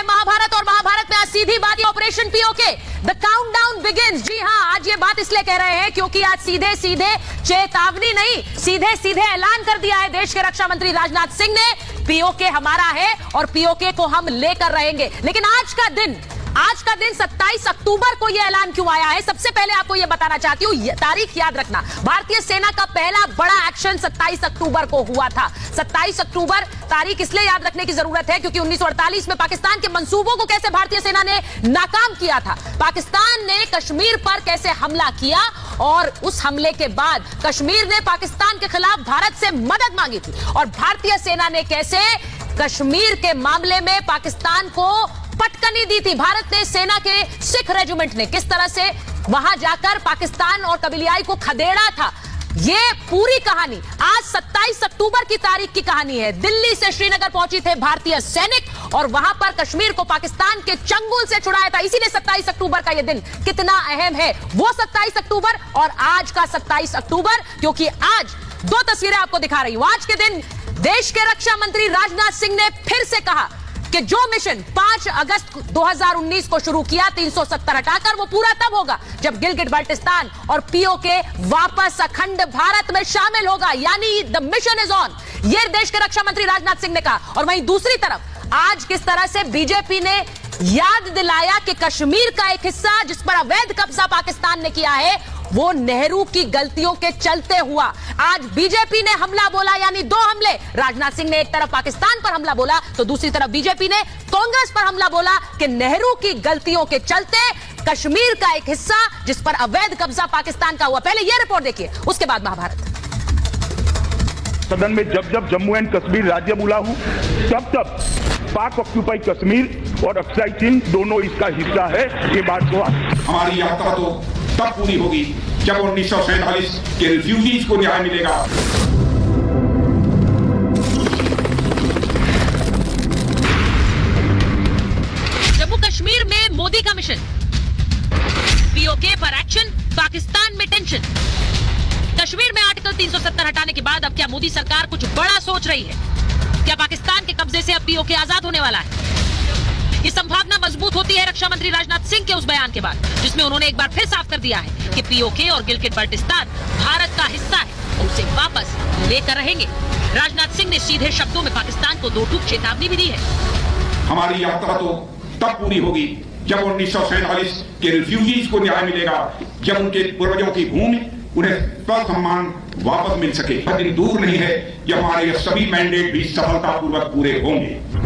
महाभारत और महाभारत में आज सीधी बात, operation POK the countdown begins. जी हां, आज ये बात इसलिए कह रहे हैं क्योंकि आज सीधे सीधे चेतावनी नहीं, सीधे सीधे ऐलान कर दिया है देश के रक्षा मंत्री राजनाथ सिंह ने, पीओके हमारा है और पीओके को हम लेकर रहेंगे। लेकिन आज का दिन 27 अक्टूबर को यह ऐलान क्यों आया है, सबसे पहले आपको यह बताना चाहती हूं, तारीख याद रखना। भारतीय सेना का पहला बड़ा एक्शन 27 अक्टूबर को हुआ था। 27 अक्टूबर तारीख इसलिए याद रखने की जरूरत है क्योंकि 1948 में पाकिस्तान के मंसूबों को कैसे भारतीय सेना ने नाकाम किया था, पाकिस्तान ने कश्मीर पर कैसे हमला किया और उस हमले के बाद कश्मीर ने पाकिस्तान के खिलाफ भारत से मदद मांगी थी और भारतीय सेना ने कैसे कश्मीर के मामले में पाकिस्तान को पटकनी दी थी। भारत ने, सेना के सिख रेजिमेंट ने किस तरह से वहां जाकर पाकिस्तान और कबीलियाई को खदेड़ा था, ये पूरी कहानी आज 27 अक्टूबर की तारीख की कहानी है। दिल्ली से श्रीनगर पहुंची थे भारतीय सैनिक और वहां पर कश्मीर को पाकिस्तान के चंगुल से छुड़ाया था। इसीलिए 27 अक्टूबर का यह दिन कितना अहम है, वो 27 अक्टूबर और आज का 27 अक्टूबर, क्योंकि आज दो तस्वीरें आपको दिखा रही हूं। आज के दिन देश के रक्षा मंत्री राजनाथ सिंह ने फिर से कहा कि जो मिशन 5 अगस्त 2019 को शुरू किया 370 हटाकर, वो पूरा तब होगा जब गिलगिट बाल्टिस्तान और पीओके वापस अखंड भारत में शामिल होगा, यानी द मिशन इज ऑन। ये देश के रक्षा मंत्री राजनाथ सिंह ने कहा। और वहीं दूसरी तरफ आज किस तरह से बीजेपी ने याद दिलाया कि कश्मीर का एक हिस्सा जिस पर अवैध कब्जा पाकिस्तान ने किया है वो नेहरू की गलतियों के चलते हुआ। आज बीजेपी ने हमला बोला, यानी दो हमले। राजनाथ सिंह ने एक तरफ पाकिस्तान पर हमला बोला तो दूसरी तरफ बीजेपी ने कांग्रेस पर हमला बोला कि नेहरू की गलतियों के चलते कश्मीर का एक हिस्सा जिस पर अवैध कब्जा पाकिस्तान का हुआ। पहले यह रिपोर्ट देखिए, उसके बाद महाभारत। सदन में जब जब जम्मू एंड कश्मीर राज्य बोला हूं तब तब पाक ऑक्यूपाई कश्मीर और अक्साई चीन दोनों इसका हिस्सा है, ये बात को हमारी यात्रा तो तब पूरी होगी जब 1947 के रिफ्यूजीज को न्याय मिलेगा। जम्मू कश्मीर में मोदी का मिशन, पीओके पर एक्शन, पाकिस्तान में टेंशन। कश्मीर में आर्टिकल 370 हटाने के बाद अब क्या मोदी सरकार कुछ बड़ा सोच रही है? क्या पाकिस्तान के कब्जे से अब पीओके आजाद होने वाला है? ये संभावना मजबूत होती है रक्षा मंत्री राजनाथ सिंह के उस बयान के बाद, जिसमें उन्होंने एक बार फिर साफ कर दिया है कि पीओके और गिलगिट बाल्टिस्तान भारत का हिस्सा है और उसे वापस लेकर रहेंगे। राजनाथ सिंह ने सीधे शब्दों में पाकिस्तान को दो टूक चेतावनी भी दी है। हमारी यात्रा तो तब पूरी होगी जब 1947 के रिफ्यूजीज को न्याय मिलेगा, जब उनके पूर्वजों की भूमि उन्हें सम्मान वापस मिल सके। यह दिन दूर नहीं है जब हमारे ये सभी मैंडेट भी सफलतापूर्वक पूरे होंगे।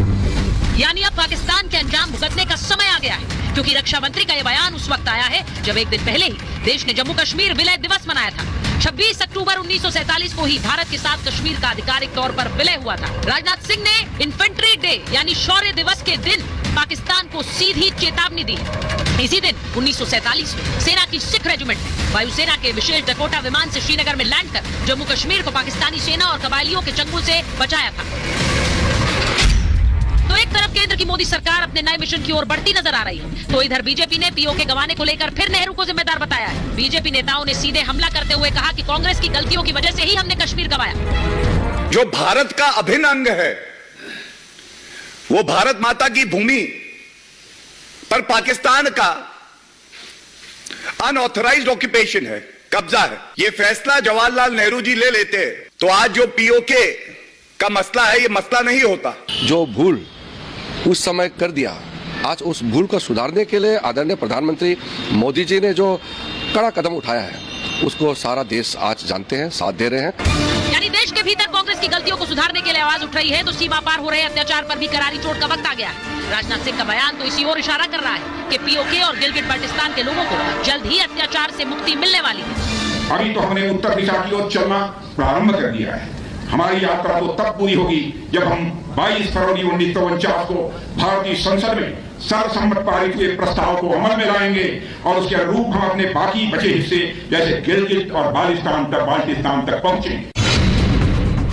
यानी अब पाकिस्तान के अंजाम भुगतने का समय आ गया है, क्योंकि रक्षा मंत्री का यह बयान उस वक्त आया है जब एक दिन पहले ही देश ने जम्मू कश्मीर विलय दिवस मनाया था। 26 अक्टूबर 1947 को ही भारत के साथ कश्मीर का आधिकारिक तौर पर विलय हुआ था। राजनाथ सिंह ने इन्फेंट्री डे यानी शौर्य दिवस के दिन पाकिस्तान को सीधी चेतावनी दी। इसी दिन 1947 में सेना की सिख रेजिमेंट ने वायुसेना के विशेष डकोटा विमान से श्रीनगर में लैंड कर जम्मू कश्मीर को पाकिस्तानी सेना और कबायलियों के चंगुल से बचाया था। तो एक तरफ केंद्र की मोदी सरकार अपने नए मिशन की ओर बढ़ती नजर आ रही है, तो इधर बीजेपी ने पीओके गंवाने को लेकर फिर नेहरू को जिम्मेदार बताया है। बीजेपी नेताओं ने सीधे हमला करते हुए कहा कि कांग्रेस की गलतियों की वजह से ही हमने कश्मीर गंवाया। जो भारत का अभिन्न अंग है, वो भारत माता की भूमि पर पाकिस्तान का अनऑथराइज्ड ऑक्यूपेशन है, कब्जा है। ये फैसला जवाहरलाल नेहरू जी ले लेते हैं तो आज जो पीओके का मसला है, ये मसला नहीं होता। जो भूल उस समय कर दिया, आज उस भूल को सुधारने के लिए आदरणीय प्रधानमंत्री मोदी जी ने जो कड़ा कदम उठाया है, उसको सारा देश आज जानते हैं, साथ दे रहे हैं। यानी देश के भीतर कांग्रेस की गलतियों को सुधारने के लिए आवाज उठ रही है, तो सीमा पार हो रहे अत्याचार पर भी करारी चोट का वक्त आ गया है। राजनाथ सिंह का बयान तो इसी ओर इशारा कर रहा है कि पीओके और गिलगिट बाल्टिस्तान के लोगों को जल्द ही अत्याचार से मुक्ति मिलने वाली है। अभी तो हमने उत्तर दिशा की ओर चलना प्रारंभ कर दिया है। हमारी यात्रा तो तब पूरी होगी जब हम 22 फरवरी 1949 को भारतीय संसद में सर्वसम्मत पारित हुए प्रस्ताव को अमल में लाएंगे और उसके अनुरूप हम अपने बाकी बचे हिस्से जैसे गिलगिट और बाल्टिस्तान तक पहुंचेंगे।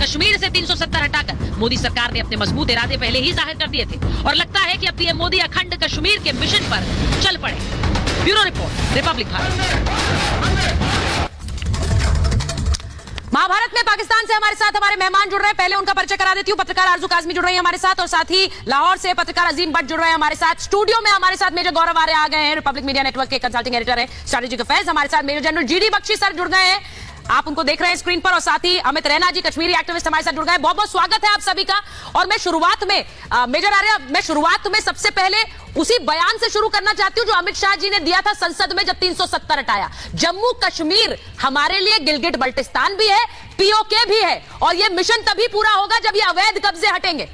कश्मीर से 370 हटाकर मोदी सरकार ने अपने मजबूत इरादे पहले ही जाहिर कर दिए थे और लगता है कि अब पीएम मोदी अखंड कश्मीर के मिशन पर चल पड़े। Bureau report, Republic Bharat. Mahabharat में पाकिस्तान से हमारे साथ हमारे मेहमान जुड़ रहे हैं। पहले उनका परिचय करा देती हूँ। पत्रकार आरजू काजमी जुड़ रही है हमारे साथ, और साथ ही लाहौर से पत्रकार अजीम भट्ट जुड़ रहे हैं हमारे साथ। स्टूडियो में हमारे साथ मेजर गौरव आर्य आ गए हैं, रिपब्लिक मीडिया नेटवर्क के कंसल्टिंग एडिटर है, स्ट्रेटेजिक अफेयर्स। हमारे साथ major general GD Bakshi sir जुड़ गए हैं, आप उनको देख रहे हैं स्क्रीन पर, और साथ ही अमित रैना जी कश्मीरी एक्टिविस्ट हमारे साथ जुड़ गए। बहुत बहुत स्वागत है आप सभी का। और मैं शुरुआत में मेजर आर्य, मैं शुरुआत में सबसे पहले उसी बयान से शुरू करना चाहती हूं जो अमित शाह जी ने दिया था संसद में जब 370 हटाया। जम्मू कश्मीर हमारे लिए गिलगिट बल्टिस्तान भी है, पीओके भी है, और यह मिशन तभी पूरा होगा जब ये अवैध कब्जे हटेंगे।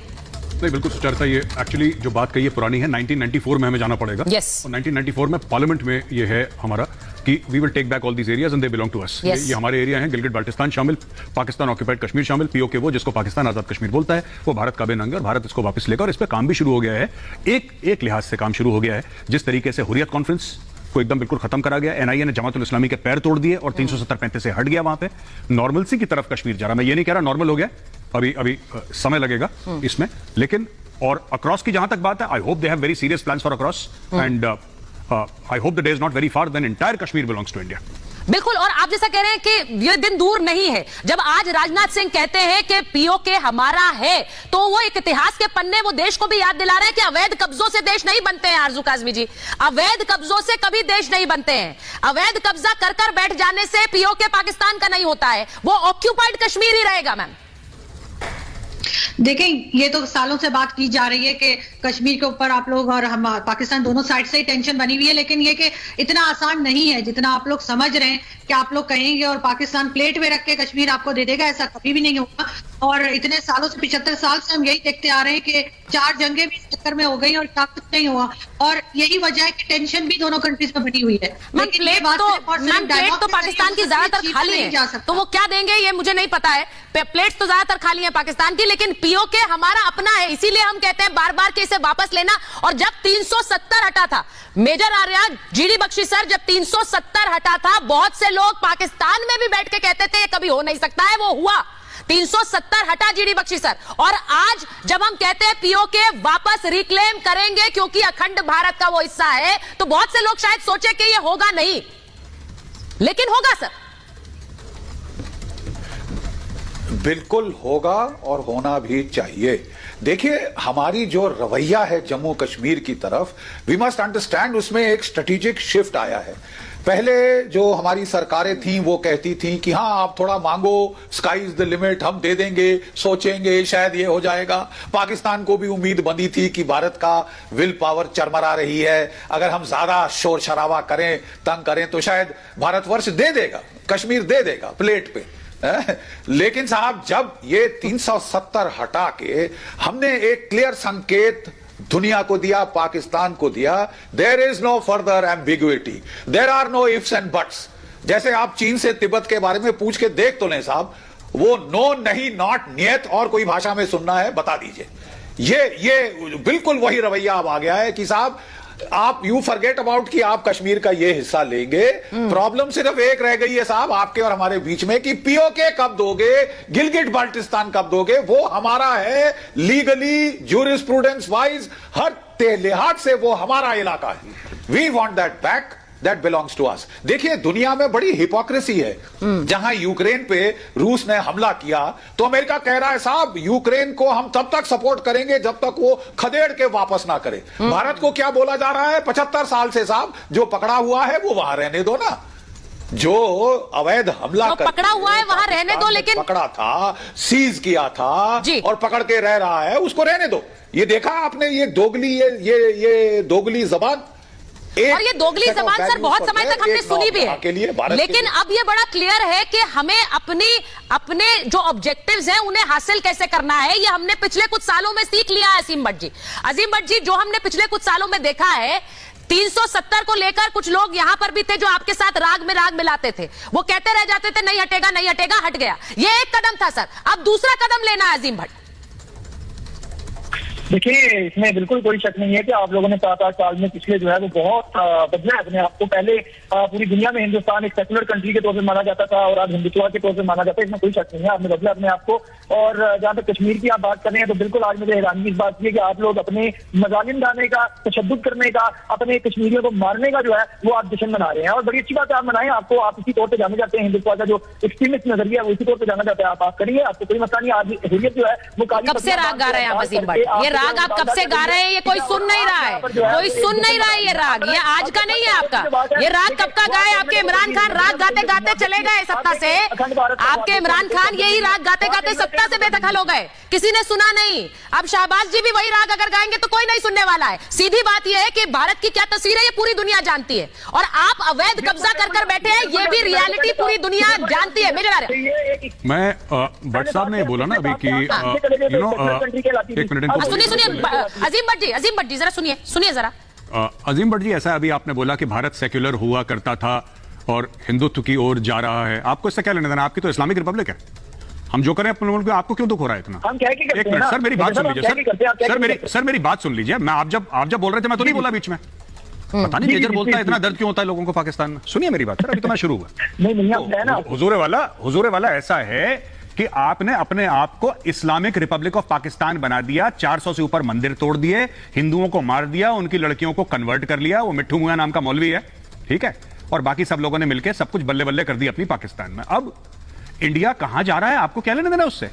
नहीं, बिल्कुल सुचरिता, ये एक्चुअली जो बात कही है पुरानी है। 1994 में हमें जाना पड़ेगा। Yes. और 1994 में पार्लियामेंट में ये है हमारा कि we will take back all these areas and they belong to us. ये हमारे एरिया हैं, गिलगिट बाल्टिस्तान शामिल, पाकिस्तान ऑक्यूपाइड कश्मीर शामिल, पीओके वो जिसको पाकिस्तान आजाद कश्मीर बोलता है, वो भारत का अभिन्न अंग है, और भारत इसको वापस लेगा। और इस पर काम भी शुरू हो गया है, एक लिहाज से काम शुरू हो गया है। जिस तरीके से हुर्रियत कॉन्फ्रेंस को एकदम बिल्कुल खत्म करा गया, एनआईए ने जमातुल इस्लामी के पैर तोड़ दिए और 370-35 से हट गया, वहां पे नॉर्मलसी की तरफ कश्मीर जा रहा। मैं ये नहीं कह रहा नॉर्मल हो गया, अभी समय लगेगा इसमें, लेकिन और अक्रॉस की जहां तक बात है, I hope they have very serious plans for across, and I hope the day is not very far then entire Kashmir belongs to India. बिल्कुल, और आप जैसा कह रहे हैं कि ये दिन दूर नहीं है जब आज राजनाथ सिंह कहते हैं कि पीओके हमारा है, तो वो एक इतिहास के पन्ने वो देश को भी याद दिला रहे हैं कि अवैध कब्जों से देश नहीं बनते हैं। आरजू काजमी जी, अवैध कब्जों से कभी देश नहीं बनते हैं। अवैध कब्जा कर कर बैठ जाने से पीओके पाकिस्तान का नहीं होता है, वो ऑक्यूपाइड कश्मीर ही रहेगा। मैम देखें, ये तो सालों से बात की जा रही है कि कश्मीर के ऊपर आप लोग और हम पाकिस्तान दोनों साइड से ही टेंशन बनी हुई है, लेकिन ये कि इतना आसान नहीं है जितना आप लोग समझ रहे हैं कि आप लोग कहेंगे और पाकिस्तान प्लेट में रख के कश्मीर आपको दे देगा। ऐसा कभी भी नहीं होगा। और इतने सालों से 75 साल से हम यही देखते आ रहे हैं कि 4 जंगें भी इस चक्कर में हो गई और क्या कुछ नहीं हुआ, और यही वजह है कि टेंशन भी दोनों कंट्रीज में बनी हुई है। प्लेट तो पाकिस्तान की ज्यादातर खाली है, तो वो क्या देंगे ये मुझे नहीं पता है। प्लेट्स तो ज्यादातर खाली है पाकिस्तान की, लेकिन पीओके हमारा अपना है, इसीलिए हम कहते हैं बार बार कि इसे वापस लेना। और जब 370 हटा था, major Arya, GD Bakshi sir, जब 370 हटा था, बहुत से लोग पाकिस्तान में भी बैठ के कहते थे ये कभी हो नहीं सकता है, वो हुआ। 370 हटा जीडी बख्शी सर, और आज जब हम कहते हैं पीओके वापस रिक्लेम करेंगे क्योंकि अखंड भारत का वो हिस्सा है, तो बहुत से लोग शायद सोचे कि ये होगा नहीं, लेकिन होगा सर। बिल्कुल होगा और होना भी चाहिए। देखिए, हमारी जो रवैया है जम्मू कश्मीर की तरफ, वी मस्ट अंडरस्टैंड, उसमें एक स्ट्रेटेजिक शिफ्ट आया है। पहले जो हमारी सरकारें थीं वो कहती थीं कि हाँ आप थोड़ा मांगो, स्काई इज द लिमिट, हम दे देंगे, सोचेंगे शायद ये हो जाएगा। पाकिस्तान को भी उम्मीद बंधी थी कि भारत का विल पावर चरमरा रही है, अगर हम ज्यादा शोर शराबा करें, तंग करें तो शायद भारतवर्ष दे देगा, कश्मीर दे देगा प्लेट पे। लेकिन साहब, जब ये 370 हटा के हमने एक क्लियर संकेत दुनिया को दिया, पाकिस्तान को दिया, there is no further ambiguity, there are no ifs and buts. जैसे आप चीन से तिब्बत के बारे में पूछ के देख तो लें साहब, वो नो नहीं, नॉट, नियत और कोई भाषा में सुनना है बता दीजिए। ये बिल्कुल वही रवैया अब आ गया है कि साहब आप यू फॉरगेट अबाउट कि आप कश्मीर का ये हिस्सा लेंगे। प्रॉब्लम सिर्फ एक रह गई है साहब आपके और हमारे बीच में कि पीओके कब दोगे, गिलगिट बाल्टिस्तान कब दोगे। वो हमारा है, लीगली, ज्यूरिस्प्रूडेंस वाइज, हर लिहाज से वो हमारा इलाका है। We want that back, that belongs to us. देखिए, दुनिया में बड़ी हिपोक्रेसी है। जहां यूक्रेन पे रूस ने हमला किया तो अमेरिका कह रहा है साहब यूक्रेन को हम तब तक सपोर्ट करेंगे जब तक वो खदेड़ के वापस ना करे। भारत को क्या बोला जा रहा है 75 साल से साहब, जो पकड़ा हुआ है वो वहां रहने दो ना, जो अवैध हमला तो पकड़ा हुआ है वहां रहने दो, लेकिन पकड़ा था, सीज किया था और पकड़ के रह रहा है, उसको रहने दो। ये देखा आपने, ये दोगली, ये दोगली जबान, और ये दोगली जबान सर बहुत समय तक हमने सुनी भी है, लेकिन अब ये बड़ा क्लियर है कि हमें अपने जो ऑब्जेक्टिव्स हैं उन्हें हासिल कैसे करना है, ये हमने पिछले कुछ सालों में सीख लिया है। अजीम भट्ट जी, जो हमने पिछले कुछ सालों में देखा है, 370 को लेकर कुछ लोग यहां पर भी थे जो आपके साथ राग में राग मिलाते थे, वो कहते रह जाते थे नहीं हटेगा नहीं हटेगा, हट गया। ये एक कदम था सर, अब दूसरा कदम लेना है अजीम भट्ट। देखिए, इसमें बिल्कुल कोई शक नहीं है कि आप लोगों ने 7-8 साल में पिछले जो है वो बहुत बदला है अपने आप को। पहले पूरी दुनिया में हिंदुस्तान एक सेकुलर कंट्री के तौर पे माना जाता था और आज हिंदुत्व के तौर पे माना जाता है, इसमें कोई शक नहीं है। आपने बदला अपने आप को। और जहां तक कश्मीर की आप बात कर रहे हैं तो बिल्कुल आज मुझे हैरानगी इस बात की है कि आप लोग अपने मजालिम डालने का, तशद्दुद करने का, अपने कश्मीरियों को मारने का जो है वो आप जश्न मना रहे हैं। और बड़ी अच्छी बात है, आप मनाएं। आपको आप इसी तौर पर जाने जाते हैं, हिंदुत्व का जो एक्सट्रीमिस्ट नजरिया है वो इसी तौर पर जाना जाता है। आप करिए, आपको कोई मसला नहीं। आज हुर्रियत जो है वो कब से राग गा रहे हैं आप वसीम भट्ट? ये राग आप कब से गा रहे हैं? ये कोई सुन नहीं रहा है, कोई सुन नहीं रहा है। ये राग ये आज का नहीं है आपका। ये राग कब का गाए? आपके इमरान खान राग गाते गाते चले गए सत्ता से। आपके इमरान खान यही राग गाते गाते सत्ता से बेदखल हो गए, किसी ने सुना नहीं। अब शहबाज जी भी वही राग अगर गाएंगे तो कोई नहीं सुनने वाला है। सीधी बात यह है कि भारत की क्या तस्वीर है ये पूरी दुनिया जानती है, और आप अवैध कब्जा कर बैठे हैं, ये भी रियलिटी पूरी दुनिया जानती है। मैं भट्ट साहब ने बोला ना अभी कि एक मिनट सुनिए अजीम भट्ट जी जरा सुनिए जरा। अजीम भट्ट जी, ऐसा अभी आपने बोला कि भारत सेक्युलर हुआ करता था और हिंदुत्व की ओर जा रहा है। आपको इससे क्या लेना देना? आपकी तो इस्लामिक रिपब्लिक है। हम जो करें अपने मुल्क में, आपको क्यों दुख हो रहा है इतना? एक मिनट सर, मेरी बात सुन लीजिए। सर मेरी बात सुन लीजिए। मैं आप जब बोल रहे थे मैं तो नहीं बोला बीच में। पता नहीं मेजर बोलता है, इतना दर्द क्यों होता है लोगों को पाकिस्तान में। सुनिए मेरी बात सर, अभी तो मैं शुरू हुआ। हुजूर वाला ऐसा है कि आपने अपने आप को इस्लामिक रिपब्लिक ऑफ पाकिस्तान बना दिया। 400 से ऊपर मंदिर तोड़ दिए, हिंदुओं को मार दिया, उनकी लड़कियों को कन्वर्ट कर लिया। वो मिट्ठू मुआ नाम का मौलवी है, ठीक है, और बाकी सब लोगों ने मिलकर सब कुछ बल्ले बल्ले कर दिया अपनी पाकिस्तान में। अब इंडिया कहां जा रहा है? आपको क्या लेना देना उससे?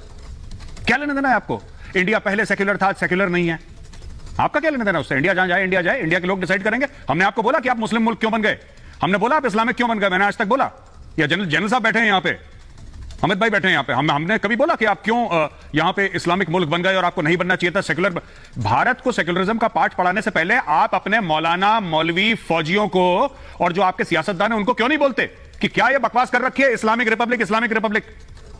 क्या लेना देना है आपको? इंडिया पहले सेक्युलर था, आज सेक्युलर नहीं है। आपका क्या लेना देना उससे? इंडिया जहां जाए इंडिया जाए, इंडिया के लोग डिसाइड करेंगे। हमने आपको बोला कि आप मुस्लिम मुल्क क्यों बन गए? हमने बोला आप इस्लामिक क्यों बन गए? मैंने आज तक बोला? या जनरल साहब बैठे हैं यहाँ पे, अमित भाई बैठे हैं यहाँ पे, हमने कभी बोला कि आप क्यों यहाँ पे इस्लामिक मुल्क बन गए और आपको नहीं बनना चाहिए था सेक्युलर? भारत को सेक्युलरिज्म का पाठ पढ़ाने से पहले आप अपने मौलाना, मौलवी, फौजियों को और जो आपके सियासतदान हैं उनको क्यों नहीं बोलते कि क्या ये बकवास कर रखी है इस्लामिक रिपब्लिक? इस्लामिक रिपब्लिक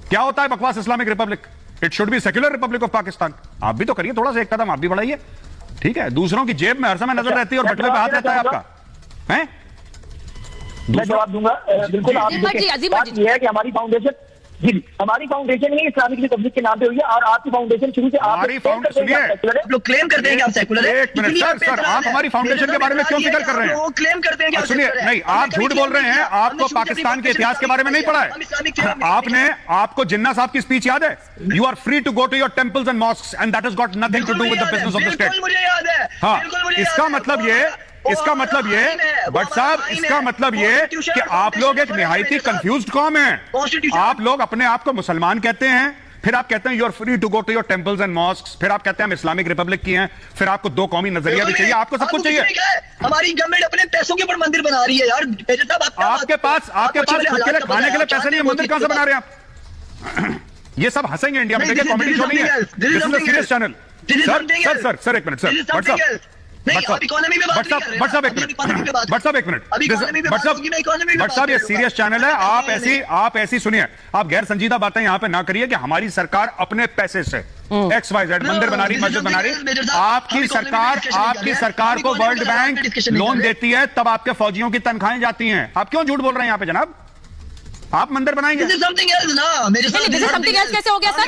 क्या होता है बकवास? Islamic Republic, it should be secular Republic of Pakistan. आप भी तो करिए थोड़ा सा, एक कदम आप भी बढ़ाइए, ठीक है? दूसरों की जेब में हर समय नजर रहती है और बटुए पे हाथ रहता है आपका, हैं? मैं जवाब दूंगा बिल्कुल। आप ये है कि हमारी फाउंडेशन हमारी फाउंडेशन ही इस्लामिक रिपब्लिक के नाम पे हुई है, और आपकी फाउंडेशन शुरू से आप लोग क्लेम करते हैं कि आप सेकुलर हैं। एक मिनट सर, आप हमारी फाउंडेशन के बारे में क्यों फिक्र कर रहे हैं? वो क्लेम करते हैं कि सुनिए, नहीं आप झूठ बोल रहे हैं। आपको पाकिस्तान के इतिहास के बारे में नहीं पढ़ा है। आपको जिन्ना साहब की स्पीच याद है? You are free to go to your temples and mosques and that has got nothing to do with the business of the state. मुझे याद है। हाँ, इसका मतलब ये भट्ट साहब, इसका मतलब ये कि आप लोग एक निहायती कंफ्यूज्ड कौम हैं। आप लोग अपने आप को मुसलमान कहते हैं, फिर आप कहते हैं you are free to go to your temples and mosques, फिर आप कहते हैं हम इस्लामिक रिपब्लिक की हैं, फिर आपको दो कौमी नजरिया भी चाहिए, आपको सब कुछ चाहिए। हमारी गवर्नमेंट अपने पैसों के ऊपर मंदिर बना रही है यार। आपके पास खुद के लिए खाने के लिए पैसे नहीं है, मंदिर कहां से बना रहे हैं आप? ये सब हंसेंगे इंडिया में, देखिए कॉमेडी शो नहीं है, this is a serious channel. Sir एक मिनट सर, भट्ट साहब ये सीरियस चैनल है। आप ऐसी सुनिए, आप गैर संजीदा बातें यहाँ पे ना करिए कि हमारी सरकार अपने पैसे से XYZ मंदिर बना रही, मस्जिद बना रही। आपकी सरकार को वर्ल्ड बैंक लोन देती है, तब आपके फौजियों की तनख्वाहें जाती हैं। आप क्यों झूठ बोल रहे हैं यहाँ पे जनाब? आप मंदिर बनाएंगे? कैसे हो गया सर?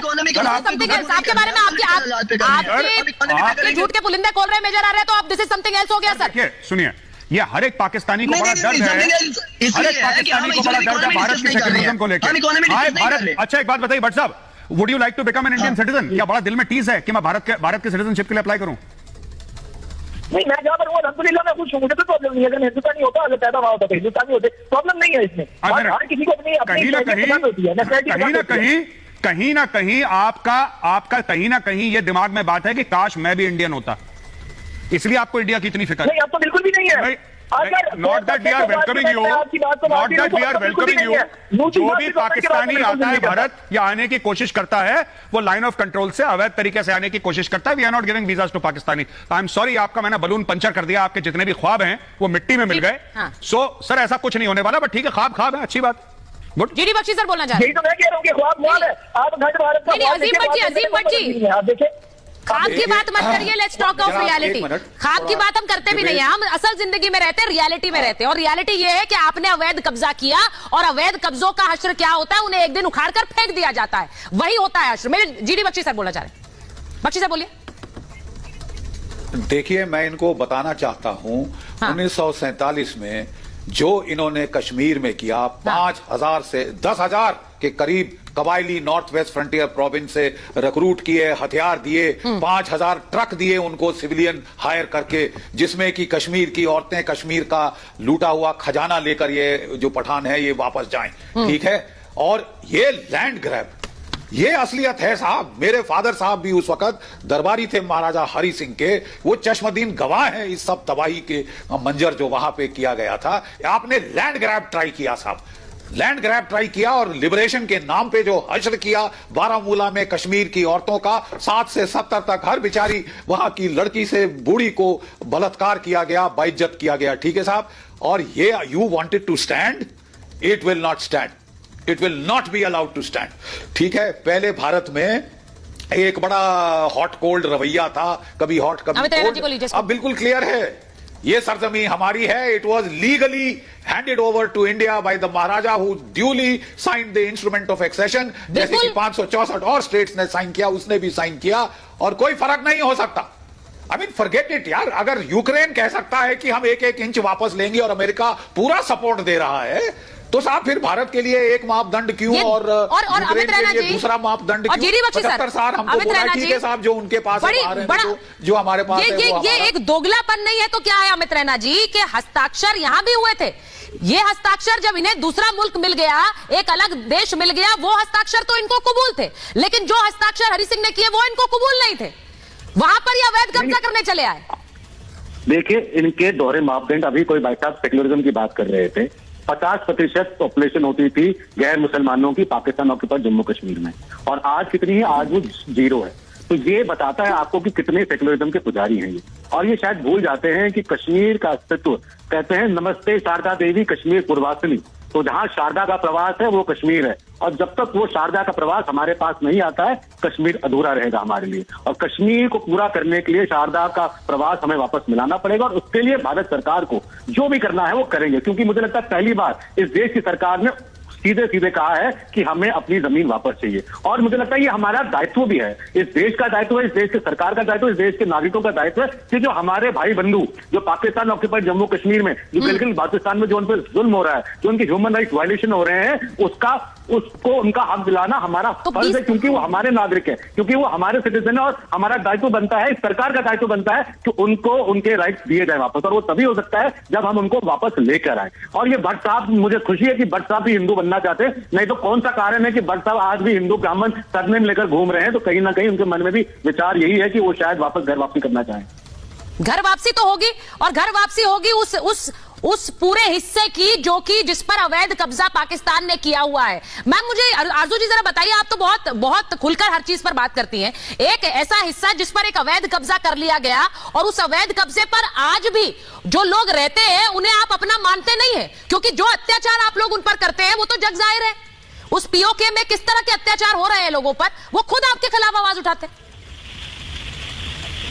आपके बारे में आपके झूठ के पुलिंदे खोल रहे नजर आ रहे हैं, तो आप दिस इज समथिंग एल्स हो गया सर। देखिए सुनिए, ये हर एक पाकिस्तानी को बड़ा दर्द है, हर एक पाकिस्तानी को बड़ा दर्द है भारत के सेक्युलरिज्म को लेकर। अच्छा एक बात बताइए भट्ट साहब, would you like to become an Indian citizen? क्या बड़ा दिल में टीज है कि मैं भारत के सिटीजनशिप के लिए अप्लाई करूं? नहीं, मैं जहाँ पर हूँ अल्हम्दुलिल्लाह मैं खुश हूँ, मुझे तो प्रॉब्लम नहीं है। अगर हिंदुस्तानी होता, अगर पैदा हुआ होता तो हिंदुस्तानी होते, प्रॉब्लम नहीं है इसमें। हर किसी को अपनी कहीं ना कहीं आपका कहीं ना कहीं ये दिमाग में बात है कि काश मैं भी इंडियन होता, इसलिए आपको इंडिया की इतनी फिक्र। नहीं, आप तो बिल्कुल भी नहीं है। Not that we are welcoming you, जो भी पाकिस्तानी आता है भारत या आने की कोशिश करता है, वो लाइन ऑफ कंट्रोल से अवैध तरीके से आने की कोशिश करता है। We are not giving visas to Pakistani. I am sorry, आपका मैंने बलून पंचर कर दिया, आपके जितने भी ख्वाब हैं वो मिट्टी में मिल गए। सो सर ऐसा कुछ नहीं होने वाला, बट ठीक है, ख्वाब है, अच्छी बात। जीडी बख्शी सर बोलना चाह रहे हैं। यही तो मैं कह रहा हूं कि ख्वाब है। आप घट भारत का अजीम भट्ट जी आप देखिए, ख्वाब की बात मत करिए, लेट्स टॉक ऑफ रियलिटी। ख्वाब की बात हम करते भी नहीं है, हम असल जिंदगी में रहते हैं, रियलिटी में रहते हैं। और रियलिटी ये है कि आपने अवैध कब्जा किया, और अवैध कब्जों का हश्र क्या होता है? उन्हें एक दिन उखाड़ कर फेंक दिया जाता है, वही होता है हश्र। मेरे जीडी बख्शी सर बोलना चाह रहे हैं। बख्शी सर बोलिए। देखिए, मैं इनको बताना चाहता हूं, 1947 में जो इन्होंने कश्मीर में किया, 5,000 से 10,000 के करीब कबायली नॉर्थ वेस्ट फ्रंटियर प्रोविंस से रिक्रूट किए, हथियार दिए, 5,000 ट्रक दिए उनको सिविलियन हायर करके, जिसमें कि कश्मीर की औरतें कश्मीर का लूटा हुआ खजाना लेकर ये जो पठान है ये वापस जाएं, ठीक है। और ये लैंड ग्रैब, ये असलियत है साहब। मेरे फादर साहब भी उस वक्त दरबारी थे महाराजा हरि सिंह के, वो चश्मदीन गवाह हैं इस सब तबाही के मंजर जो वहां पे किया गया था। आपने लैंड ग्रैब ट्राई किया साहब, लैंड ग्रैब ट्राई किया और लिबरेशन के नाम पे जो हश्र किया बारामूला में कश्मीर की औरतों का, 7 से 70 तक हर बेचारी वहां की लड़की से बूढ़ी को बलात्कार किया गया, बाइज्जत किया गया, ठीक है साहब। और ये you wanted to stand, it will not stand, it will not be allowed to stand, ठीक है। पहले भारत में एक बड़ा हॉट कोल्ड रवैया था, कभी हॉट कभी कोल्ड, अब बिल्कुल क्लियर है, ये सरजमी हमारी है। It was legally handed over to India by the Maharaja who duly signed the instrument of accession, जैसे कि 564 और स्टेट्स ने साइन किया, उसने भी साइन किया, और कोई फर्क नहीं हो सकता। आई मीन फॉरगेट इट यार। अगर यूक्रेन कह सकता है कि हम 1-1 इंच वापस लेंगे और अमेरिका पूरा सपोर्ट दे रहा है, तो साहब फिर भारत के लिए एक मापदंड क्यों और अमित रैना जी दूसरा मापदंड और जीडी बख्शी सर, 75 साल हमको बोला ठीक है साहब, जो उनके पास जो हमारे पास है ये एक दोगलापन नहीं है तो क्या है अमित रैना जी के हस्ताक्षर यहां भी हुए थे। ये हस्ताक्षर जब इन्हें दूसरा मुल्क मिल गया, एक अलग देश मिल गया, वो हस्ताक्षर तो इनको कबूल थे, लेकिन जो हस्ताक्षर हरि सिंह ने किए वो इनको कबूल नहीं थे। वहां पर ये अवैध कब्जा करने चले आए। देखिए, इनके दोहरे मापदंड, अभी कोई बाई साहब सेक्युलरिज्म की बात कर रहे थे, 50% पॉपुलेशन होती थी गैर मुसलमानों की पाकिस्तान ऑक्यूपाइड जम्मू कश्मीर में, और आज कितनी है? आज वो 0 है। तो ये बताता है आपको कि कितने सेक्युलरिज्म के पुजारी हैं ये। और ये शायद भूल जाते हैं कि कश्मीर का अस्तित्व, कहते हैं नमस्ते शारदा देवी कश्मीर पूर्वासिनी, तो जहां शारदा का प्रवास है वो कश्मीर है, और जब तक वो शारदा का प्रवास हमारे पास नहीं आता है, कश्मीर अधूरा रहेगा हमारे लिए। और कश्मीर को पूरा करने के लिए शारदा का प्रवास हमें वापस मिलाना पड़ेगा, और उसके लिए भारत सरकार को जो भी करना है वो करेंगे, क्योंकि मुझे लगता है पहली बार इस देश की सरकार ने सीधे सीधे कहा है कि हमें अपनी जमीन वापस चाहिए। और मुझे लगता है ये हमारा दायित्व भी है, इस देश का दायित्व है, इस देश की सरकार का दायित्व है, इस देश के नागरिकों का दायित्व है कि जो हमारे भाई बंधु जो पाकिस्तान ऑक्यूपाइड जम्मू कश्मीर में, जो गिलगित बाल्टिस्तान में जो उन पर जुल्म हो रहा है, जो उनकी ह्यूमन राइट वायलेशन हो रहे हैं, उसको उनका हक दिलाना हमारा फर्ज है, क्योंकि वो हमारे नागरिक है, क्योंकि वो हमारे सिटीजन है, और हमारा दायित्व बनता है, इस सरकार का दायित्व बनता है कि उनको उनके राइट्स दिए जाए वापस, और वो तभी हो सकता है जब हम उनको वापस लेकर आए। और ये भट्ट साहब, मुझे खुशी है कि भट्ट साहब भी हिंदू बनना चाहते हैं, नहीं तो कौन सा कारण है कि भट्ट साहब आज भी हिंदू ब्राह्मण सरनेम लेकर घूम रहे हैं, तो कहीं ना कहीं उनके मन में भी विचार यही है कि वो शायद वापस घर वापसी करना चाहें। घर वापसी तो होगी, और घर वापसी होगी उस पूरे हिस्से की जो कि जिस पर अवैध कब्जा पाकिस्तान ने किया हुआ है। मैम मुझे आरजू जी जरा बताइए, आप तो बहुत खुलकर हर चीज पर बात करती हैं, एक ऐसा हिस्सा जिस पर एक अवैध कब्जा कर लिया गया, और उस अवैध कब्जे पर आज भी जो लोग रहते हैं उन्हें आप अपना मानते नहीं है, क्योंकि जो अत्याचार आप लोग उन पर करते हैं वो तो जग जाहिर है। उस पीओके में किस तरह के अत्याचार हो रहे हैं लोगों पर, वो खुद आपके खिलाफ आवाज उठाते हैं।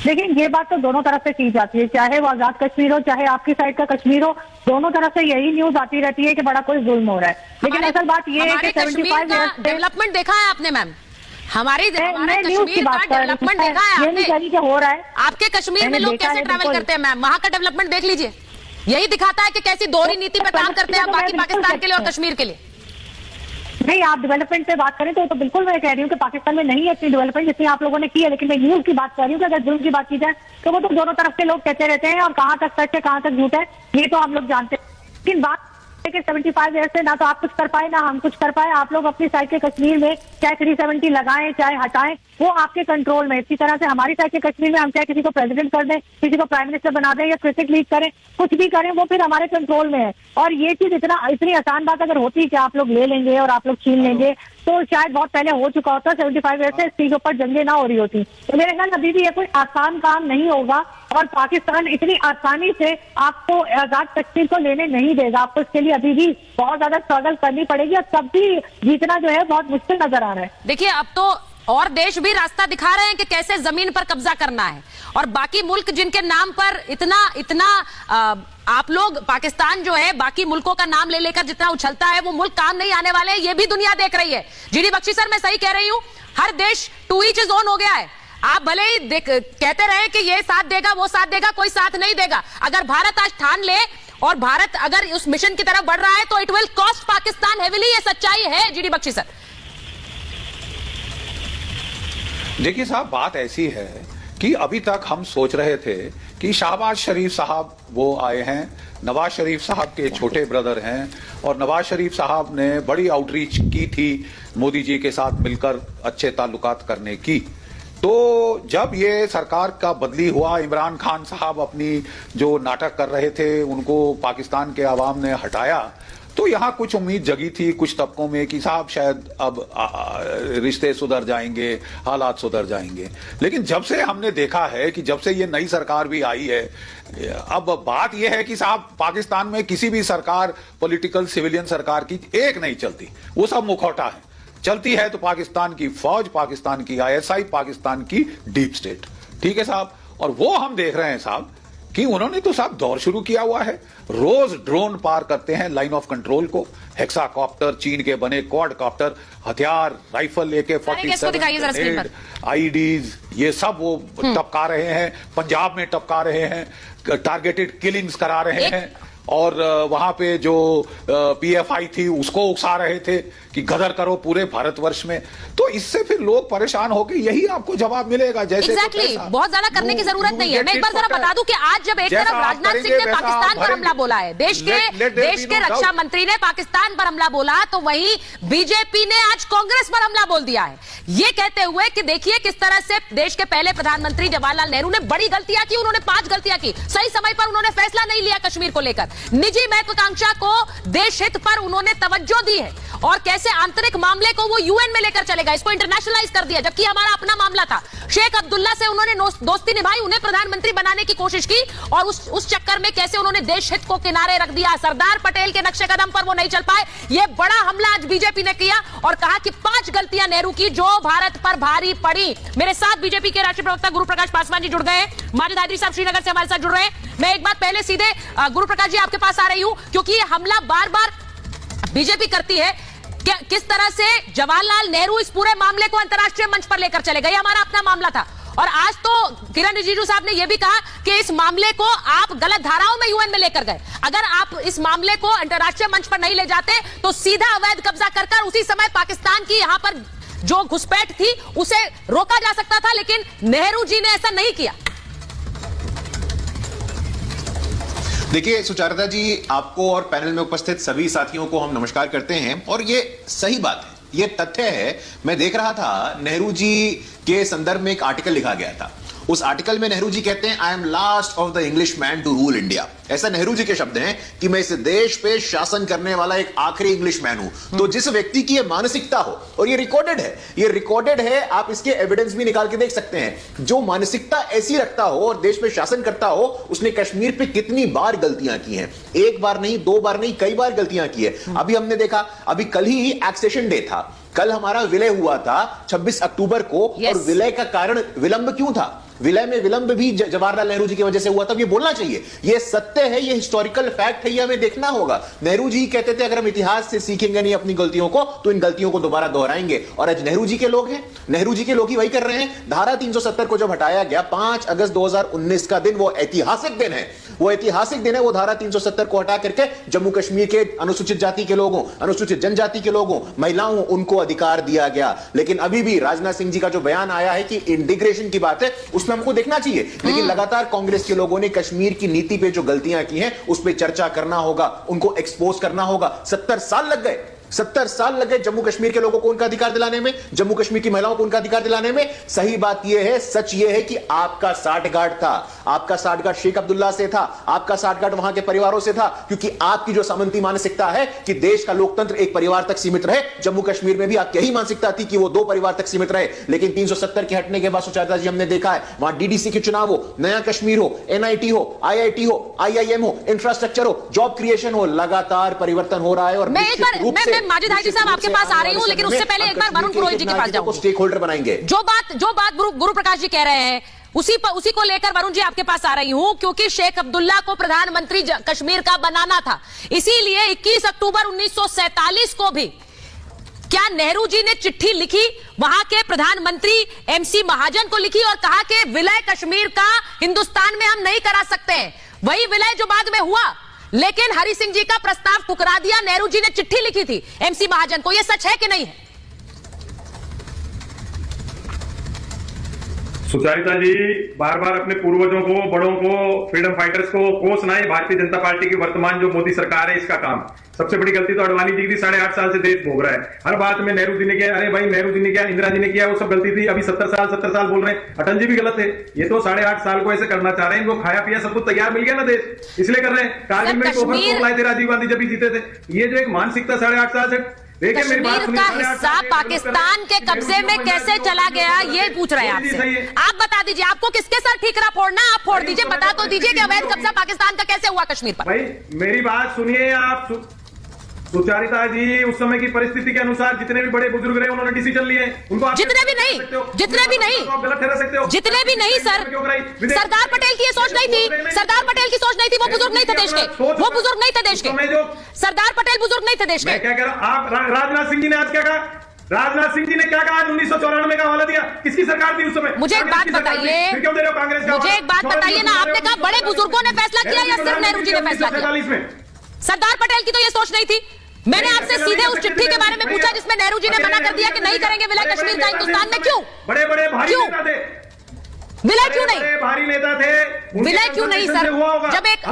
लेकिन ये बात तो दोनों तरफ से की जाती है, चाहे वो आजाद कश्मीर हो चाहे आपकी साइड का कश्मीर हो, दोनों तरफ से यही न्यूज आती रहती है कि बड़ा कोई जुल्म हो रहा है। लेकिन असल बात ये है कि 75 डेवलपमेंट देखा है आपने मैम, हमारे कश्मीर का डेवलपमेंट देखा है आपने, हो रहा है आपके कश्मीर में लोग कैसे ट्रैवल करते हैं मैम, वहां का डेवलपमेंट देख लीजिए, यही दिखाता है कि कैसी दोहरी नीति पे काम करते हैं बाकी पाकिस्तान के लिए और कश्मीर के लिए। नहीं, आप डेवलपमेंट पे बात करें तो बिल्कुल मैं कह रही हूँ कि पाकिस्तान में नहीं है इतनी डेवलपमेंट जितनी आप लोगों ने की है, लेकिन मैं न्यूज की बात कर रही हूँ कि अगर जुल्म की बात की जाए तो वो तो दोनों तरफ के लोग कहते रहते हैं, और कहाँ तक सच है कहाँ तक झूठ है ये तो हम लोग जानते हैं। लेकिन बात है कि 75 ईयर से ना तो आप कुछ कर पाए ना हम कुछ कर पाए। आप लोग अपनी साइड के कश्मीर में चाहे 370 लगाएं चाहे हटाएं, वो आपके कंट्रोल में। इसी तरह से हमारी साइड के कश्मीर में हम चाहे किसी को प्रेसिडेंट कर दें, किसी को प्राइम मिनिस्टर बना दें या क्रिकेट लीग करें, कुछ भी करें, वो फिर हमारे कंट्रोल में है। और ये चीज इतनी आसान बात अगर होती कि आप लोग ले लेंगे और आप लोग छीन लेंगे तो शायद बहुत पहले हो चुका होता, 75 ईयर से इसके ऊपर जंगें ना हो रही होती। तो मेरे ख्याल अभी भी ये कोई आसान काम नहीं होगा, और पाकिस्तान इतनी आसानी से आपको आजाद कश्मीर को लेने नहीं देगा। आपको इसके लिए अभी भी बहुत ज्यादा स्ट्रगल करनी पड़ेगी, और तब भी जीतना जो है बहुत मुश्किल नजर आ रहा है। देखिए, अब तो और देश भी रास्ता दिखा रहे हैं कि कैसे जमीन पर कब्जा करना है, और बाकी मुल्क जिनके नाम पर इतना आप लोग पाकिस्तान जो है बाकी मुल्कों का नाम ले लेकर जितना उछलता है वो मुल्क काम नहीं आने वाले हैं, ये भी दुनिया देख रही है। जीडी बख्शी सर, मैं सही कह रही हूं? हर देश टू ईच इज ओन हो गया है। आप भले ही कहते रहे कि ये साथ देगा वो साथ देगा, कोई साथ नहीं देगा। अगर भारत आज ठान ले और भारत अगर उस मिशन की तरफ बढ़ रहा है तो it will cost Pakistan heavily. ये सच्चाई है जीडी बख्शी सर। देखिए साहब, बात ऐसी है कि अभी तक हम सोच रहे थे कि शहबाज शरीफ साहब वो आए हैं, नवाज शरीफ साहब के छोटे ब्रदर हैं, और नवाज शरीफ साहब ने बड़ी आउटरीच की थी मोदी जी के साथ मिलकर अच्छे ताल्लुकात करने की। तो जब ये सरकार का बदली हुआ, इमरान खान साहब अपनी जो नाटक कर रहे थे उनको पाकिस्तान के अवाम ने हटाया, तो यहां कुछ उम्मीद जगी थी कुछ तबकों में कि साहब शायद अब रिश्ते सुधर जाएंगे, हालात सुधर जाएंगे। लेकिन जब से हमने देखा है कि जब से ये नई सरकार भी आई है, अब बात यह है कि साहब पाकिस्तान में किसी भी सरकार, पॉलिटिकल सिविलियन सरकार की एक नहीं चलती, वो सब मुखौटा है। चलती है तो पाकिस्तान की फौज, पाकिस्तान की ISI, पाकिस्तान की डीप स्टेट। ठीक है साहब, और वो हम देख रहे हैं साहब कि उन्होंने तो साहब दौर शुरू किया हुआ है। रोज ड्रोन पार करते हैं लाइन ऑफ कंट्रोल को, हेक्साकॉप्टर, चीन के बने क्वाडकॉप्टर, हथियार, राइफल, AK-47, IEDs, ये सब वो टपका रहे हैं। पंजाब में टपका रहे हैं, टारगेटेड किलिंग्स करा रहे हैं, और वहां पे जो PFI थी उसको उकसा रहे थे कि गदर करो पूरे भारतवर्ष में। तो इससे फिर लोग परेशान होकर यही आपको जवाब मिलेगा। जैसे Exactly, बहुत ज्यादा करने की जरूरत नहीं है। मैं एक बार जरा बता दूं कि आज जब एक तरफ राजनाथ सिंह ने पाकिस्तान पर हमला बोला है, देश के रक्षा मंत्री ने पाकिस्तान पर हमला बोला, तो वहीं बीजेपी ने आज कांग्रेस पर हमला बोल दिया है, ये कहते हुए कि देखिए किस तरह से देश के पहले प्रधानमंत्री जवाहरलाल नेहरू ने बड़ी गलतियां की। उन्होंने 5 गलतियां की। सही समय पर उन्होंने फैसला नहीं लिया कश्मीर को लेकर, निजी महत्वाकांक्षा को देश हित पर उन्होंने तवज्जो दी है, और कैसे आंतरिक मामले को वो UN में लेकर चलेगा, इसको इंटरनेशनलाइज कर दिया, जबकि हमारा अपना मामला था। शेख अब्दुल्ला से उन्होंने दोस्ती निभाई, उन्हें प्रधानमंत्री बनाने की कोशिश की, और उस चक्कर में कैसे उन्होंने देश हित को किनारे रख दिया। सरदार पटेल के नक्शे कदम पर वो नहीं चल पाए। ये बड़ा हमला आज बीजेपी ने किया और कहा कि 5 गलतियां नेहरू की जो भारत पर भारी पड़ी। मेरे साथ बीजेपी के राष्ट्रीय प्रवक्ता गुरु प्रकाश पासवान जी जुड़ गए हैं, माजिद हाजिरी साहब श्रीनगर से हमारे साथ जुड़ रहे हैं। मैं एक बात पहले सीधे गुरु प्रकाश जी आपके पास आ रही हूं, क्योंकि ये हमला बार बार बीजेपी करती है। किस तरह से जवाहरलाल नेहरू इस पूरे मामले को अंतर्राष्ट्रीय मंच पर लेकर चले गए, हमारा अपना मामला था। और आज तो किरण रिजिजू साहब ने यह भी कहा कि इस मामले को आप गलत धाराओं में UN में लेकर गए। अगर आप इस मामले को अंतर्राष्ट्रीय मंच पर नहीं ले जाते तो सीधा अवैध कब्जा कर उसी समय पाकिस्तान की यहां पर जो घुसपैठ थी उसे रोका जा सकता था, लेकिन नेहरू जी ने ऐसा नहीं किया। देखिए सुचारिता जी, आपको और पैनल में उपस्थित सभी साथियों को हम नमस्कार करते हैं, और ये सही बात है, ये तथ्य है। मैं देख रहा था नेहरू जी के संदर्भ में एक आर्टिकल लिखा गया था। उस आर्टिकल में नेहरू जी कहते हैं, I am last of the Englishman to rule India. ऐसा नेहरू जी के शब्द हैं कि मैं इस देश पे शासन करने वाला एक आखिरी इंग्लिश मैन हूं। तो जिस व्यक्ति की ये मानसिकता हो, और ये रिकॉर्डेड है, आप इसके एविडेंस भी निकाल के देख सकते हैं, जो मानसिकता ऐसी रखता हो और देश पे शासन करता हो, उसने कश्मीर पे कितनी बार गलतियां की हैं। 1 बार नहीं, 2 बार नहीं, कई बार गलतियां की है। अभी हमने देखा, अभी कल ही एक्सेशन डे था, कल हमारा विलय हुआ था 26 अक्टूबर को। और विलय का कारण विलंब क्यों था? विलय में विलंब भी जवाहरलाल नेहरू जी की वजह से हुआ था, ये बोलना चाहिए। ये सत्य है, ये हिस्टोरिकल फैक्ट है, ये हमें देखना होगा। नेहरू जी कहते थे अगर हम इतिहास से सीखेंगे नहीं अपनी गलतियों को तो इन गलतियों को दोबारा दोहराएंगे। और आज नेहरू जी के लोग हैं, नेहरू जी के लोग ही वही कर रहे हैं। धारा 370 को जब हटाया गया 5 अगस्त 2019 का दिन, वो ऐतिहासिक दिन है, वो ऐतिहासिक दिन है। वो धारा 370 को हटा करके जम्मू कश्मीर के अनुसूचित जाति के लोगों, अनुसूचित जनजाति के लोगों, महिलाओं, उनको अधिकार दिया गया। लेकिन अभी भी राजनाथ सिंह जी का जो बयान आया है कि इंटीग्रेशन की बात है, उसमें हमको देखना चाहिए। लेकिन लगातार कांग्रेस के लोगों ने कश्मीर की नीति पे जो गलतियां की हैं उस पे चर्चा करना होगा, उनको एक्सपोज करना होगा। 70 साल लग गए, 70 साल लगे जम्मू कश्मीर के लोगों को उनका अधिकार दिलाने में, जम्मू कश्मीर की महिलाओं को उनका अधिकार दिलाने में। सही बात यह है, सच यह है कि आपका साठगांठ था, आपका साठगांठ शेख अब्दुल्ला से था, आपका साठगांठ वहां के परिवारों से था, क्योंकि आपकी जो सामंती मानसिकता है कि देश का लोकतंत्र एक परिवार तक सीमित रहे, जम्मू कश्मीर में भी आपकी यही मानसिकता थी कि वो 2 परिवार तक सीमित रहे। लेकिन 370 के हटने के बाद सुचारिता जी हमने देखा है, वहां DDC के चुनाव हो, नया कश्मीर हो, NIT हो, IIT हो, IIM हो, इंफ्रास्ट्रक्चर हो, जॉब क्रिएशन हो, लगातार परिवर्तन हो रहा है। और माजिद हाजी साहब आपके पास आ रही हूं, लेकिन उससे पहले एक बार वरुण पुरोहित जी के पास जाऊंगी। स्टेक होल्डर बनाएंगे। जो बात गुरु प्रकाश जी कह रहे हैं उसी को लेकर वरुण जी आपके पास आ रही हूं, क्योंकि शेख अब्दुल्ला को प्रधानमंत्री कश्मीर का बनाना था। इसीलिए 21 अक्टूबर 1947 को भी क्या नेहरू जी ने चिट्ठी लिखी, वहां के प्रधानमंत्री एमसी महाजन को लिखी और कहा कि विलय कश्मीर का हिंदुस्तान में हम नहीं करा सकते हैं? वही विलय जो बाद में हुआ, लेकिन हरि सिंह जी का प्रस्ताव ठुकरा दिया। नेहरू जी ने चिट्ठी लिखी थी एमसी महाजन को। यह सच है कि नहीं है? सुचारिता जी बार बार अपने पूर्वजों को, बड़ों को, फ्रीडम फाइटर्स को सुनाए। भारतीय जनता पार्टी की वर्तमान जो मोदी सरकार है इसका काम सबसे बड़ी गलती तो अडवाणी जी की 8.5 साल से देश भोग रहा है। हर बात में नेहरू जी ने किया, अरे भाई नेहरू जी ने किया, इंदिरा जी ने किया, वो सब गलती थी। अभी 70 साल बोल रहे हैं। अटल जी भी गलत है। ये तो 8.5 साल को ऐसे करना चाह रहे हैं। इनको खाया पिया सब कुछ तैयार मिल गया ना देश, इसलिए कर रहे हैं। कारगिल में तोहफा लाए थे राजीव गांधी जब भी जीते थे। ये जो एक मानसिकता 8.5 साल से कश्मीर का हिस्सा पाकिस्तान के कब्जे में कैसे चला गया, ये पूछ रहे हैं आपसे। आप बता दीजिए, आपको किसके सर ठीकरा फोड़ना, आप फोड़ दीजिए। बता तो दीजिए कि अवैध कब्जा पाकिस्तान का कैसे हुआ कश्मीर पर। भाई मेरी बात सुनिए आप, सुचारिता जी। उस समय की परिस्थिति के अनुसार जितने भी बड़े बुजुर्ग रहे उन्होंने डिसीजन लिए, उनको जितने भी नहीं गलत ठहरा सकते हो, जितने भी नहीं सर। सरदार पटेल की ये सोच नहीं थी, सरदार पटेल की सोच नहीं थी। वो बुजुर्ग नहीं थे देश के, वो बुजुर्ग नहीं थे देश के। सरदार पटेल बुजुर्ग नहीं थे देश के। मैं क्या कह रहा हूं, आप राजनाथ सिंह जी ने आज क्या कहा? राजनाथ सिंह जी ने क्या कहा? 1994 का हवाला दिया। किसकी सरकार थी उस समय? मुझे एक बात बताइए, मुझे एक बात बताइए ना। आपने कहा बड़े बुजुर्गों ने फैसला किया या सिर्फ नेहरू जी ने फैसला किया? सरदार पटेल की तो ये सोच नहीं थी। मैंने आपसे सीधे उस चिट्ठी के बारे में पूछा जिसमें नेहरू जी ने मना कर दिया कि नहीं करेंगे विलय कश्मीर का हिंदुस्तान में। क्यों? बड़े भारी नेता थे। विलय क्यों नहीं? भारी नेता थे। विलय क्यों नहीं सर?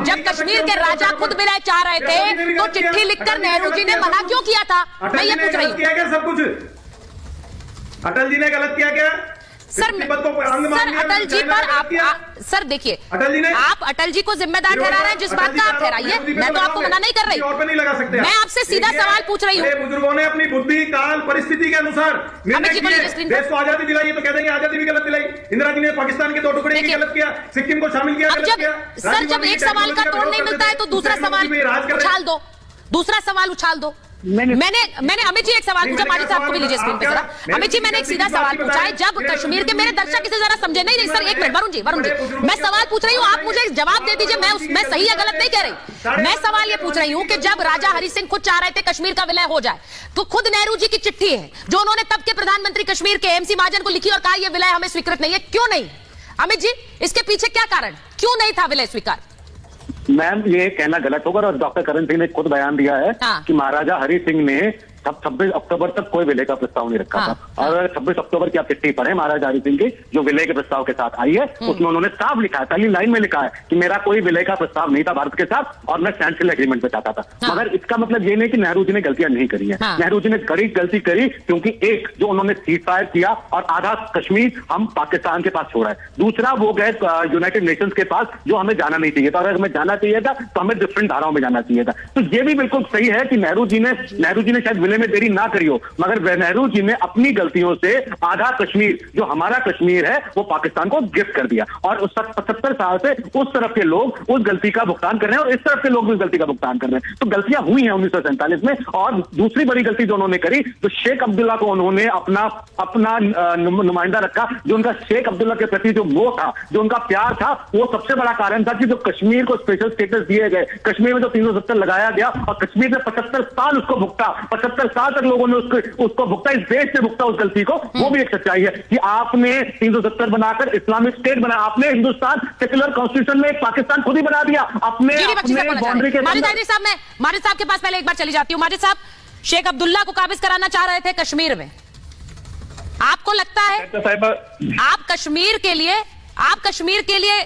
जब कश्मीर के राजा खुद विलय चाह रहे थे तो चिट्ठी लिखकर नेहरू जी ने मना क्यों किया था? मैं ये पूछ रही हूँ। सब कुछ अटल जी ने गलत किया क्या? सर अटल जी पर सर देखिए, आप अटल जी को जिम्मेदार ठहरा रहे हैं जिस बात का आप ठहराइए। मैं तो आपको मना नहीं कर रही, मैं आपसे सीधा सवाल पूछ रही हूँ। बुजुर्गों ने अपनी बुद्धि, काल, परिस्थिति के अनुसार देश को आजादी दिलाई, तो कहते हैं आजादी भी गलत दिलाई। इंदिरा जी ने पाकिस्तान के 2 टुकड़े गलत किया, सिक्किम को शामिल किया, गलत किया। सर जब एक सवाल का तोड़ नहीं मिलता है तो दूसरा सवाल उछाल दो, दूसरा सवाल उछाल दो। मैंने अमित जी एक सवाल पूछा, माजिद साहब को भी लीजिए स्क्रीन पे जरा। अमित जी मैंने एक सीधा सवाल पूछा है, जब कश्मीर के, मेरे दर्शक इसे जरा समझे। नहीं सर एक मिनट, वरुण जी मैं सवाल पूछ रही हूँ, आप मुझे जवाब दे दीजिए। मैं सही या गलत नहीं कह रही। मैं सवाल ये पूछ रही हूँ कि जब राजा हरि सिंह खुद चाह रहे थे कश्मीर का विलय हो जाए, तो खुद नेहरू जी की चिट्ठी है जो उन्होंने तब के प्रधानमंत्री कश्मीर के एमसी महाजन को लिखी और कहा यह विलय हमें स्वीकृत नहीं है। क्यों नहीं अमित जी, इसके पीछे क्या कारण, क्यों नहीं था विलय स्वीकार? मैम ये कहना गलत होगा और डॉक्टर करण सिंह ने खुद बयान दिया है कि महाराजा हरि सिंह ने 26 अक्टूबर तक कोई विलय का प्रस्ताव नहीं रखा था। और 26 अक्टूबर की आप चिट्ठी पढ़े महाराजा हरि सिंह की जो विलय के प्रस्ताव के साथ आई है, उसमें उन्होंने साफ लिखा है, पहली लाइन में लिखा है कि मेरा कोई विलय का प्रस्ताव नहीं था भारत के साथ और मैं स्टैंडस्टिल एग्रीमेंट पे चाहता था। मगर इसका मतलब ये नहीं कि नेहरू जी ने गलतियां नहीं करी है। नेहरू जी ने कड़ी गलती करी क्योंकि एक जो उन्होंने सीज फायर किया और आधा कश्मीर हम पाकिस्तान के पास छोड़ा है। दूसरा वो गए यूनाइटेड नेशंस के पास जो हमें जाना नहीं चाहिए था, और अगर हमें जाना चाहिए था तो हमें डिफरेंट धाराओं में जाना चाहिए था। तो ये भी बिल्कुल सही है कि नेहरू जी ने शायद विलय में देरी ना करी, मगर नेहरू जी ने अपनी गलतियों से आधा कश्मीर जो हमारा कश्मीर है वो पाकिस्तान को गिफ्ट कर दिया। और उस 75 साल से उस तरफ के लोग उस गलती का भुगतान कर रहे हैं और इस तरफ के लोग भी उस गलती का भुगतान कर रहे हैं। तो गलतियां हुई हैं 1947 में। और दूसरी बड़ी गलती जो उन्होंने करी, तो शेख अब्दुल्ला को उन्होंने अपना नुमाइंदा रखा। जो उनका शेख अब्दुल्ला के प्रति जो मोह था, जो उनका प्यार था, वो सबसे बड़ा कारण था कि जो कश्मीर को स्पेशल स्टेटस दिए गए, कश्मीर में जो 370 लगाया गया और कश्मीर में 75 साल उसको भुगता, 75 साल तक लोगों ने उसको भुगता, इस देश से भुगता उस गलती को। वो भी एक सच्चाई है कि आपने 370 बनाकर इस्लामिक स्टेट बनाया, आपने हिंदुस्तान सेक्युलर कॉन्स्टिट्यूशन में एक पाकिस्तान खुद ही बना दिया अपने बाउंड्री के। माजिद साहब के पास पहले एक बार चली जाती हूँ। माजिद साहब, शेख अब्दुल्ला को काबिज कराना चाह रहे थे कश्मीर में, आपको लगता है आप कश्मीर के लिए